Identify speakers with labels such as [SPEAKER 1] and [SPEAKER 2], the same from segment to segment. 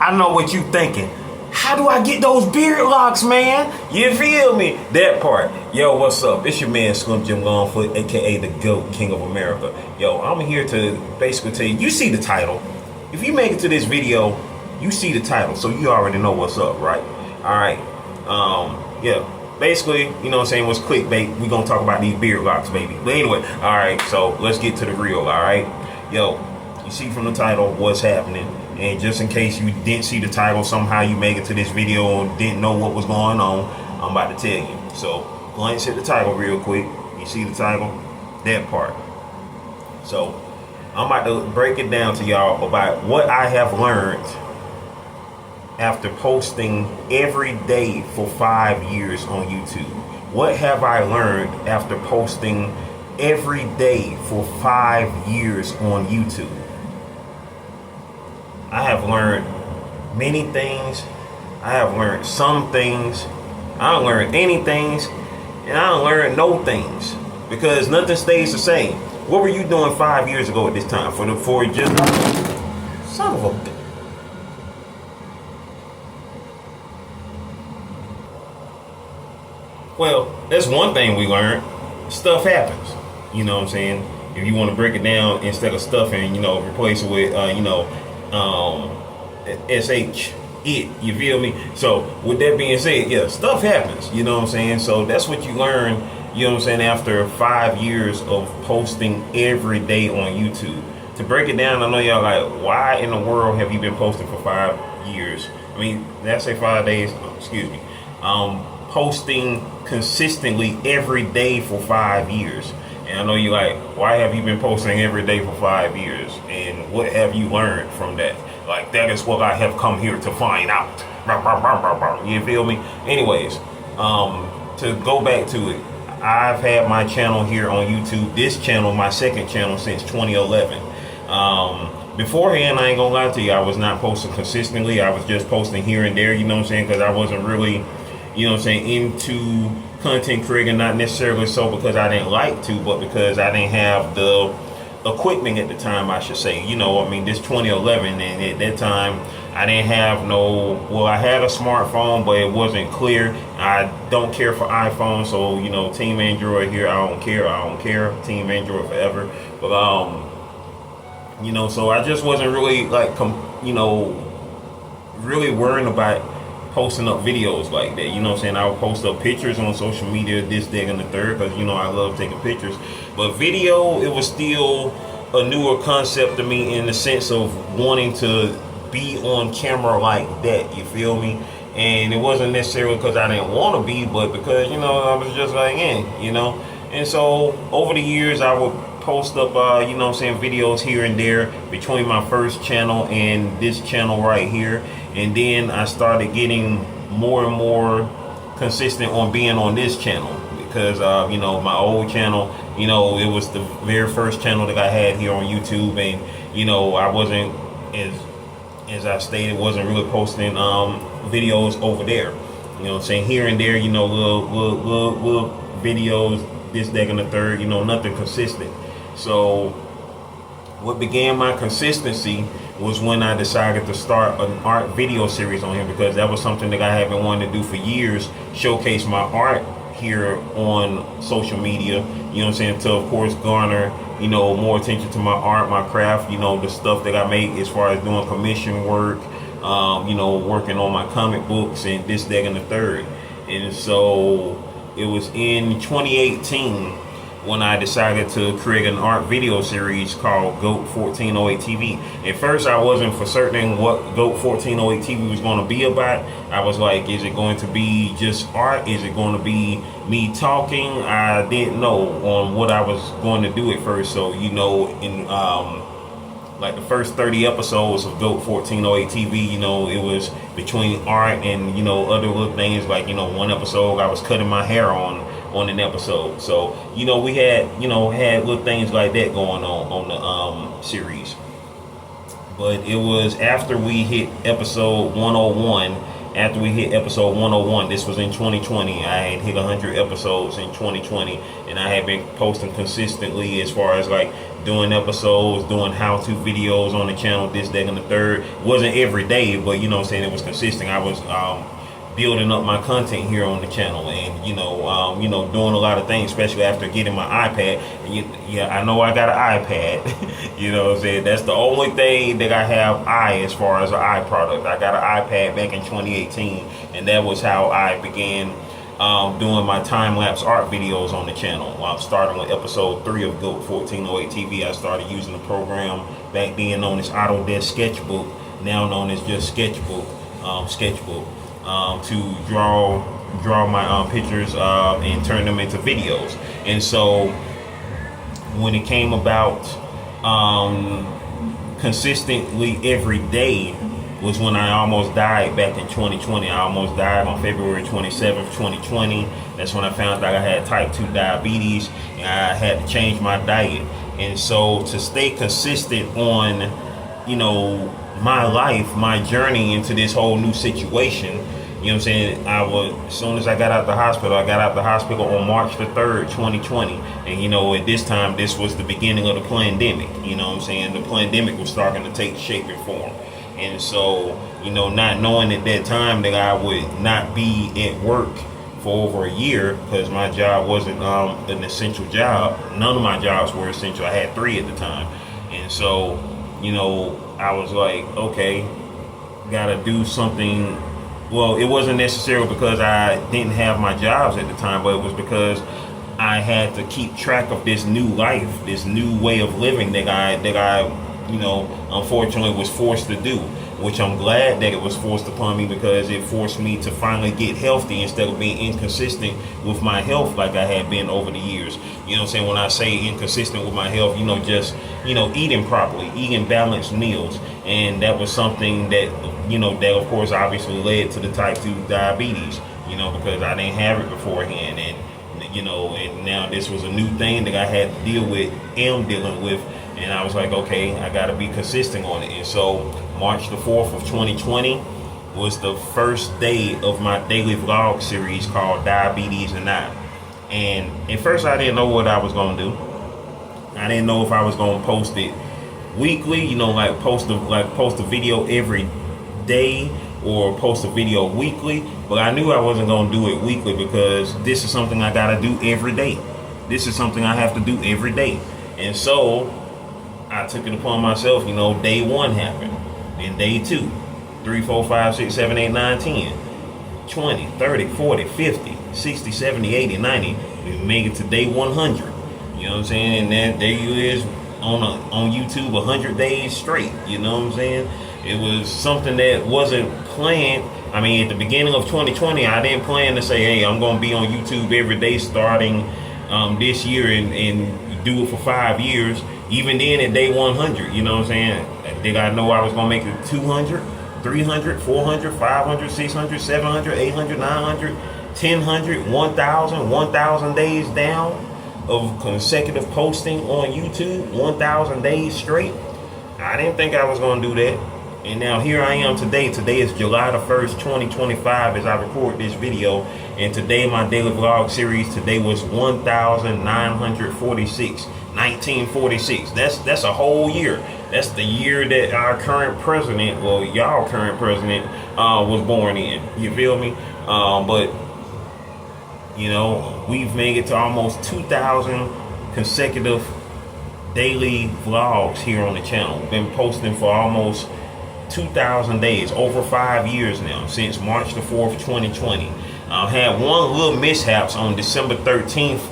[SPEAKER 1] I know what you thinking. How do I get those beard locks, man? You feel me? That part. Yo, what's up? It's your man Slim Jim Longfoot, aka the GOAT, King of America. Yo, I'm here to basically tell you, you see the title. If you make it to this video, you see the title, so you already know what's up, right? Alright. Yeah. Basically, you know what I'm saying, what's clickbait. We're gonna talk about these beard locks, baby. But anyway, alright, so let's get to the real, alright? Yo, you see from the title what's happening. And just in case you didn't see the title, somehow you make it to this video and didn't know what was going on, I'm about to tell you. So glance at the title real quick. You see the title? That part. So I'm about to break it down to y'all about what I have learned after posting every day for 5 years on YouTube. What have I learned after posting every day for 5 years on YouTube? I have learned many things. I have learned some things. I don't learn any things, and I don't learn no things, because nothing stays the same. What were you doing 5 years ago at this time? For just son of a. Well, that's one thing we learned. Stuff happens. You know what I'm saying? If you want to break it down, instead of stuffing, replace it with sh, it, you feel me? So with that being said, yeah, stuff happens, you know what I'm saying? So that's what you learn, you know what I'm saying, after 5 years of posting every day on YouTube. To break it down, I know y'all like, why in the world have you been posting for 5 years? I mean, did I say 5 days? Oh, excuse me. Posting consistently every day for 5 years. And I know you're like, why have you been posting every day for 5 years? And what have you learned from that? Like, that is what I have come here to find out. You feel me? Anyways, to go back to it, I've had my channel here on YouTube, this channel, my second channel, since 2011. Beforehand, I ain't gonna lie to you, I was not posting consistently. I was just posting here and there, you know what I'm saying? Because I wasn't really, you know what I'm saying, into content creating, not necessarily so because I didn't like to, but because I didn't have the equipment at the time, I should say. You know, I mean, this 2011, and at that time I didn't have I had a smartphone, but it wasn't clear. I don't care for iPhone, so Team Android here, I don't care, Team Android forever. But so I just wasn't really like really worrying about posting up videos like that, you know what I'm saying? I would post up pictures on social media, this, that, and the third, because I love taking pictures. But video, it was still a newer concept to me, in the sense of wanting to be on camera like that, you feel me? And it wasn't necessarily because I didn't want to be, but because I was just like, And so over the years, I would post up videos here and there between my first channel and this channel right here. And then I started getting more and more consistent on being on this channel, because my old channel, it was the very first channel that I had here on YouTube, and I wasn't, as I stated, wasn't really posting videos over there. You know what I'm saying? Here and there, little videos, this, that, and the third, nothing consistent. So what began my consistency was when I decided to start an art video series on here, because that was something that I have been wanting to do for years, showcase my art here on social media, you know what I'm saying, to of course garner, more attention to my art, my craft, the stuff that I make as far as doing commission work, working on my comic books and this, that, and the third. And so it was in 2018 when I decided to create an art video series called GOAT 1408 TV. At first, I wasn't for certain what GOAT 1408 TV was going to be about. I was like, is it going to be just art? Is it going to be me talking? I didn't know on what I was going to do at first. So, in like the first 30 episodes of GOAT 1408 TV, it was between art and, other little things. Like, one episode I was cutting my hair on an episode. So, we had, had little things like that going on the series. But it was after we hit episode 101, this was in 2020. I had hit 100 episodes in 2020, and I had been posting consistently as far as like doing episodes, doing how-to videos on the channel, this, that, and the third. It wasn't every day, but you know what I'm saying, it was consistent. I was building up my content here on the channel, and doing a lot of things, especially after getting my iPad. And yeah, I know I got an iPad. You know what I'm saying? That's the only thing that I have as far as an product. I got an iPad back in 2018, and that was how I began doing my time-lapse art videos on the channel. I'm starting with episode 3 of GOAT 1408 TV. I started using the program back then known as Autodesk Sketchbook, now known as just Sketchbook, to draw my pictures and turn them into videos. And so when it came about consistently every day was when I almost died back in 2020. I almost died on February 27th, 2020. That's when I found out I had type 2 diabetes, and I had to change my diet. And so to stay consistent on, my life, my journey into this whole new situation, you know what I'm saying, as soon as I got out the hospital, on March the 3rd, 2020. And, at this time, this was the beginning of the pandemic. You know what I'm saying? The pandemic was starting to take shape and form. And so, not knowing at that time that I would not be at work for over a year, because my job wasn't an essential job. None of my jobs were essential. I had 3 at the time. And so, I was like, okay, gotta do something. Well, it wasn't necessarily because I didn't have my jobs at the time, but it was because I had to keep track of this new life, this new way of living that I unfortunately was forced to do, which I'm glad that it was forced upon me, because it forced me to finally get healthy instead of being inconsistent with my health like I had been over the years. You know what I'm saying? When I say inconsistent with my health, just, eating properly, eating balanced meals. And that was something that, that of course obviously led to the type 2 diabetes, because I didn't have it beforehand. And now this was a new thing that I had to am dealing with. And I was like, okay, I got to be consistent on it. And so March the 4th of 2020 was the first day of my daily vlog series called Diabetes and I. And at first I didn't know what I was going to do. I didn't know if I was going to post it weekly, post a video every day or post a video weekly. But I knew I wasn't going to do it weekly, because this is something I got to do every day. This is something I have to do every day. And so I took it upon myself. Day 1 happened, then day 2, 3, 4, 5, 6, 7, 8, 9, 10, 20, 30, 40, 50, 60, 70, 80, 90. We make it to day 100. You know what I'm saying? And then there you is on YouTube 100 days straight. You know what I'm saying? It was something that wasn't planned. I mean, at the beginning of 2020, I didn't plan to say, hey, I'm going to be on YouTube every day starting this year and do it for 5 years. Even then at day 100, you know what I'm saying? Did I know I was going to make it 200, 300, 400, 500, 600, 700, 800, 900, 1,000, 1,000 days down of consecutive posting on YouTube, 1,000 days straight? I didn't think I was going to do that. And now here I am today. Today is July the 1st, 2025 as I record this video. And today my daily vlog series today was 1,946. 1946. That's a whole year. That's the year that our current president, well, y'all current president, was born in. You feel me? But we've made it to almost 2,000 consecutive daily vlogs here on the channel. Been posting for almost 2,000 days, over 5 years now, since March the 4th, 2020. I had one little mishaps on December 13th,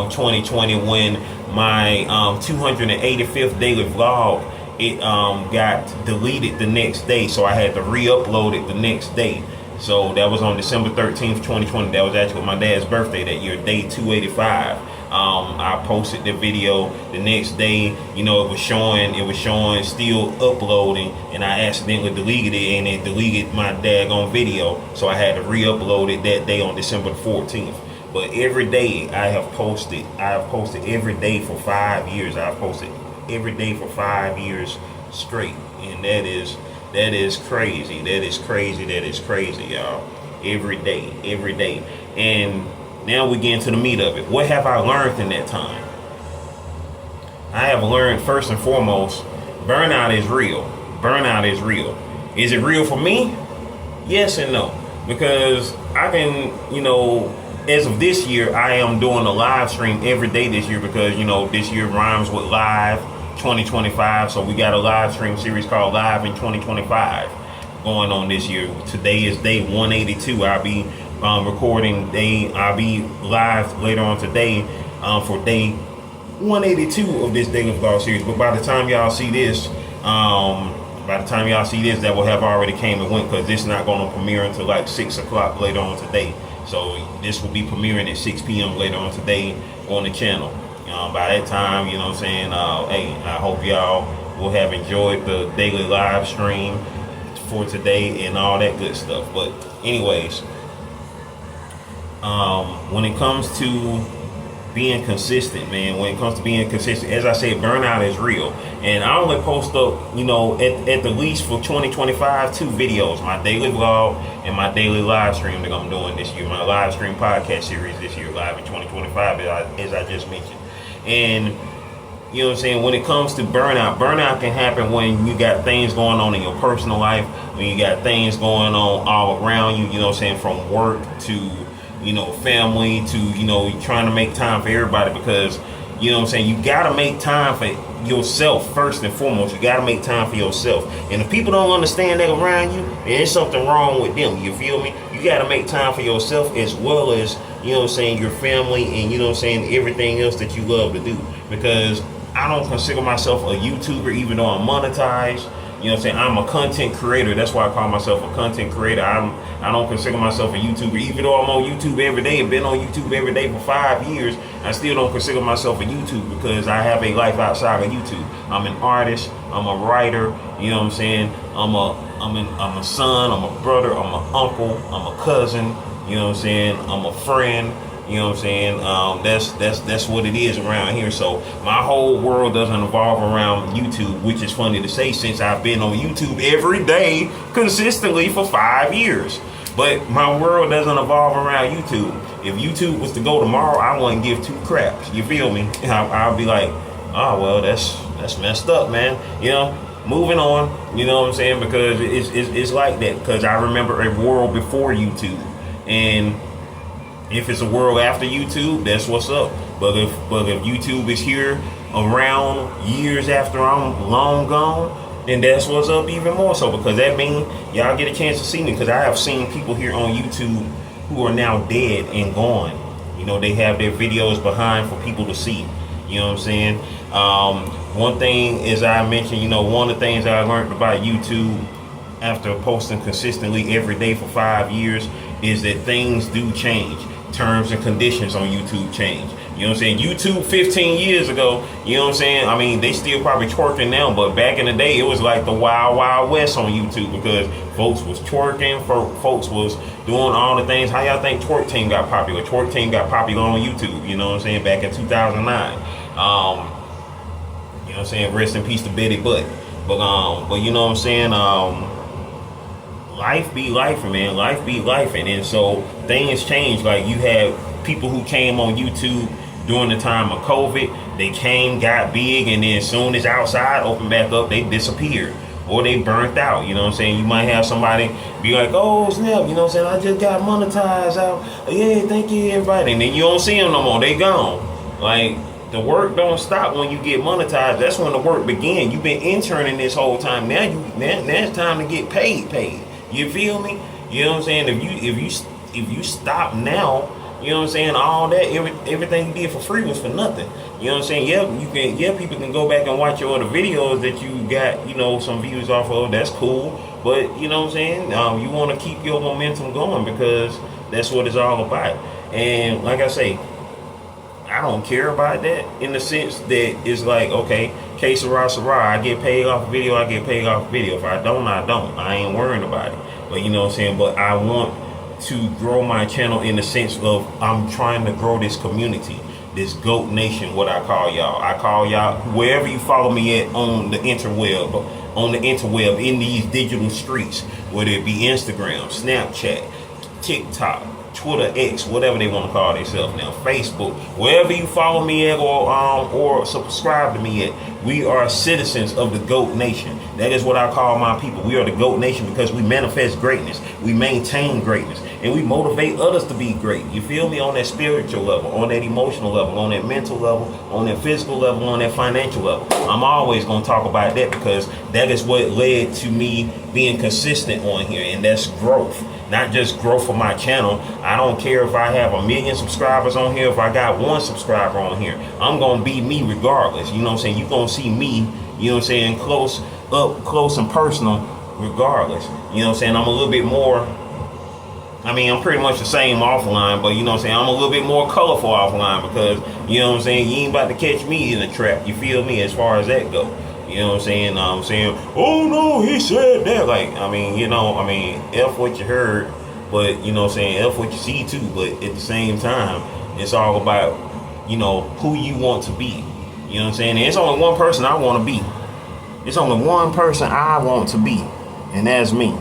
[SPEAKER 1] 2020, when my 285th daily vlog, it got deleted the next day, so I had to re-upload it the next day. So that was on December 13th, 2020. That was actually my dad's birthday that year, day 285. I posted the video the next day. It was showing still uploading, and I accidentally deleted it, and it deleted my daggone video, so I had to re-upload it that day on December 14th. But every day I have posted every day for 5 years. I've posted every day for 5 years straight. And that is crazy. That is crazy, y'all. Every day. And now we get into the meat of it. What have I learned in that time? I have learned first and foremost, burnout is real. Burnout is real. Is it real for me? Yes and no. Because I can, as of this year, I am doing a live stream every day this year because, this year rhymes with live 2025. So we got a live stream series called Live in 2025 going on this year. Today is day 182. I'll be recording I'll be live later on today for day 182 of this Daily Vlog series. But by the time y'all see this, that will have already came and went, because this is not going to premiere until like 6 o'clock later on today. So this will be premiering at 6 p.m. later on today on the channel. By that time, hey, I hope y'all will have enjoyed the daily live stream for today and all that good stuff. But anyways, when it comes to being consistent, man, as I said, burnout is real. And I only post up, at the least for 2025, 2 videos, my daily vlog and my daily live stream that I'm doing this year, my live stream podcast series this year, Live in 2025, as I just mentioned. And when it comes to burnout can happen when you got things going on in your personal life, when you got things going on all around you, from work to family to, trying to make time for everybody, because, you got to make time for yourself first and foremost. You got to make time for yourself. And if people don't understand that around you, there's something wrong with them. You feel me? You got to make time for yourself as well as, your family and, everything else that you love to do. Because I don't consider myself a YouTuber, even though I'm monetized. I'm a content creator. That's why I call myself a content creator. I don't consider myself a YouTuber, even though I'm on YouTube every day and been on YouTube every day for 5 years. I still don't consider myself a YouTuber because I have a life outside of YouTube. I'm an artist. I'm a writer. I'm a son. I'm a brother. I'm an uncle. I'm a cousin. I'm a friend. That's what it is around here. So my whole world doesn't evolve around YouTube, which is funny to say since I've been on YouTube every day consistently for 5 years. But my world doesn't evolve around YouTube. If YouTube was to go tomorrow, I wouldn't give 2 craps. You feel me? I'll be like, oh well, that's messed up, man. Moving on. Because it's like that. Because I remember a world before YouTube, and if it's a world after YouTube, that's what's up. But if YouTube is here around years after I'm long gone, then that's what's up even more so. Because that means y'all get a chance to see me. Because I have seen people here on YouTube who are now dead and gone. They have their videos behind for people to see. One thing, as I mentioned, one of the things I learned about YouTube after posting consistently every day for 5 years is that things do change. Terms and conditions on YouTube change. YouTube 15 years ago, I mean, they still probably twerking now, but back in the day, it was like the wild, wild west on YouTube because folks was twerking, folks was doing all the things. How y'all think Twerk Team got popular? Twerk Team got popular on YouTube, back in 2009. Rest in peace to Betty Butt. But life be life, man. Life be life, and so things change. Like you have people who came on YouTube during the time of COVID. They came, got big, and then as soon as outside opened back up, they disappeared or they burnt out. You might have somebody be like, "Oh snap," I just got monetized out. Yeah, thank you everybody, and then you don't see them no more. They gone. Like the work don't stop when you get monetized. That's when the work begins. You've been interning this whole time. Now it's time to get paid. You feel me? If you stop now, all that everything you did for free was for nothing. Yeah, people can go back and watch your other videos that you got, some views off of. That's cool. But you want to keep your momentum going because that's what it's all about. And like I say, I don't care about that in the sense that it's like, okay, que sera, I get paid off video, I get paid off video. If I don't, I don't. I ain't worrying about it. But But I want to grow my channel in the sense of I'm trying to grow this community, this GOAT Nation, what I call y'all. I call y'all, wherever you follow me at on the interweb, in these digital streets, whether it be Instagram, Snapchat, TikTok, Twitter, X, whatever they want to call themselves now, Facebook, wherever you follow me at or subscribe to me at, we are citizens of the GOAT Nation. That is what I call my people. We are the GOAT Nation because we manifest greatness, we maintain greatness, and we motivate others to be great. You feel me? On that spiritual level, on that emotional level, on that mental level, on that physical level, on that financial level. I'm always going to talk about that because that is what led to me being consistent on here, and that's growth. Not just growth for my channel. I don't care if I have 1 million subscribers on here, if I got 1 subscriber on here. I'm going to be me regardless. You know what I'm saying? You're going to see me, you know what I'm saying, up close and personal regardless. You know what I'm saying? I'm a little bit more, I mean, I'm pretty much the same offline, but you know what I'm saying? I'm a little bit more colorful offline because, you know what I'm saying, you ain't about to catch me in a trap. You feel me? As far as that go. You know what I'm saying? Oh no, he said that. Like, I mean, F what you heard, but you know what I'm saying, F what you see too. But at the same time, it's all about, you know, who you want to be. You know what I'm saying? And it's only one person I want to be. It's only one person I want to be, and that's me.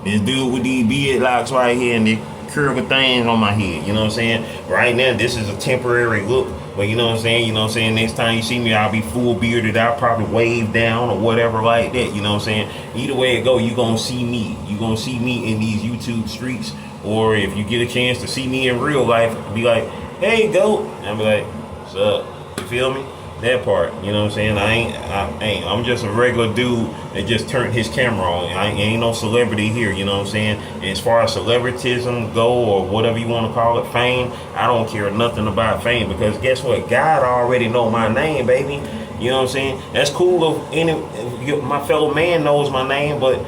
[SPEAKER 1] This dude with these beard locks right here and the curvy things on my head. You know what I'm saying? Right now, this is a temporary look. But you know what I'm saying? You know what I'm saying? Next time you see me, I'll be full bearded. I'll probably wave down or whatever like that. You know what I'm saying? Either way it go, you going to see me. You going to see me in these YouTube streets. Or if you get a chance to see me in real life, be like, hey, GOAT. And I'll be like, what's up? You feel me? That part, you know what I'm saying? I'm just a regular dude that just turned his camera on. I ain't no celebrity here, you know what I'm saying? And as far as celebritism go, or whatever you want to call it, fame, I don't care nothing about fame because guess what? God already know my name, baby. You know what I'm saying? That's cool if my fellow man knows my name, but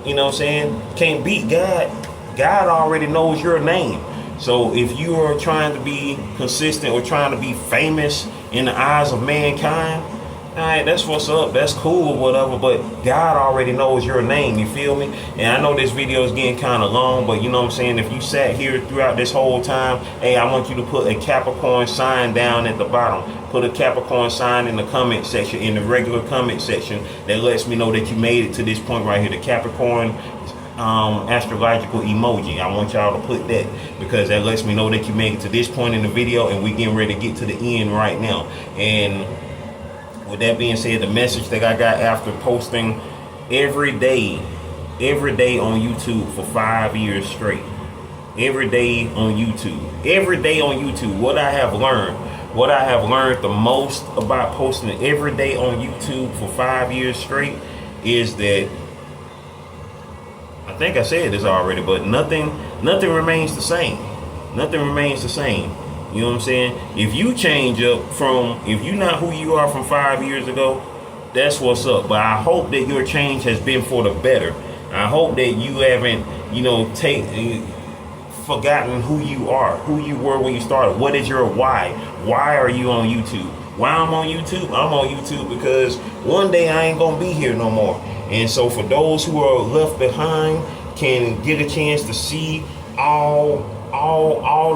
[SPEAKER 1] you know what I'm saying? Can't beat God. God already knows your name. So if you are trying to be consistent or trying to be famous in the eyes of mankind, all right, that's what's up. That's cool or whatever, but God already knows your name. You feel me? And I know this video is getting kind of long, but you know what I'm saying? If you sat here throughout this whole time, hey, I want you to put a Capricorn sign down at the bottom. Put a Capricorn sign in the comment section, in the regular comment section that lets me know that you made it to this point right here. The Capricorn astrological emoji. I want y'all to put that because that lets me know that you made it to this point in the video and we getting ready to get to the end right now. And with that being said, the message that I got after posting every day on YouTube for 5 years straight, every day on YouTube, what I have learned the most about posting every day on YouTube for 5 years straight is that, I think I said this already, but nothing remains the same. Nothing remains the same. You know what I'm saying? If you change up if you're not who you are from 5 years ago, that's what's up. But I hope that your change has been for the better. I hope that you haven't, forgotten who you are, who you were when you started. What is your why? Why are you on YouTube? Why I'm on YouTube? I'm on YouTube because one day I ain't gonna be here no more. And so for those who are left behind can get a chance to see all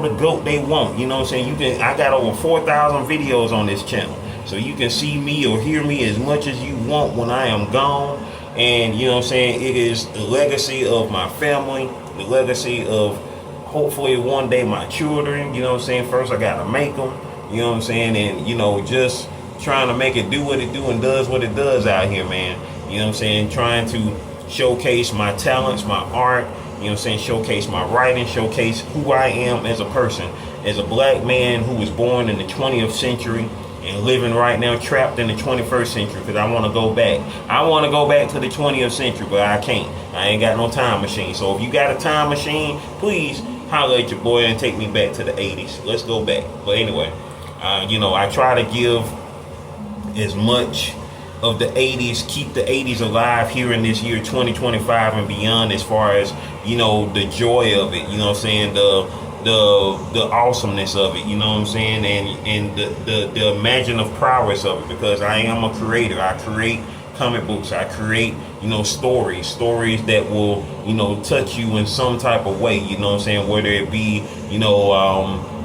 [SPEAKER 1] the GOAT they want. You know what I'm saying? I got over 4,000 videos on this channel. So you can see me or hear me as much as you want when I am gone. And you know what I'm saying? It is the legacy of my family, the legacy of hopefully one day my children. You know what I'm saying? First I gotta make them. You know what I'm saying? And just trying to make it do what it do and does what it does out here, man. You know what I'm saying? Trying to showcase my talents, my art, you know what I'm saying? Showcase my writing, showcase who I am as a person, as a black man who was born in the 20th century and living right now trapped in the 21st century because I want to go back. I want to go back to the 20th century, but I can't. I ain't got no time machine. So if you got a time machine, please holler at your boy and take me back to the 80s. Let's go back. But anyway, I try to give as much of the 80s, keep the 80s alive here in this year 2025 and beyond, as far as the joy of it, you know what I'm saying, the awesomeness of it, you know what I'm saying, and the imaginative prowess of it, because I am a creator. I create comic books, I create stories that will touch you in some type of way, you know what I'm saying, whether it be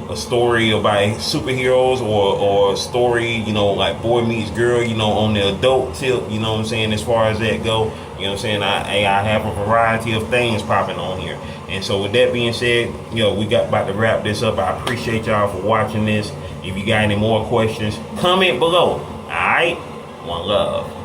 [SPEAKER 1] a story about superheroes or a story, like boy meets girl, on the adult tip, you know what I'm saying, as far as that go, you know what I'm saying, I have a variety of things popping on here. And so with that being said, we got about to wrap this up. I appreciate y'all for watching this. If you got any more questions, comment below. All right, one love.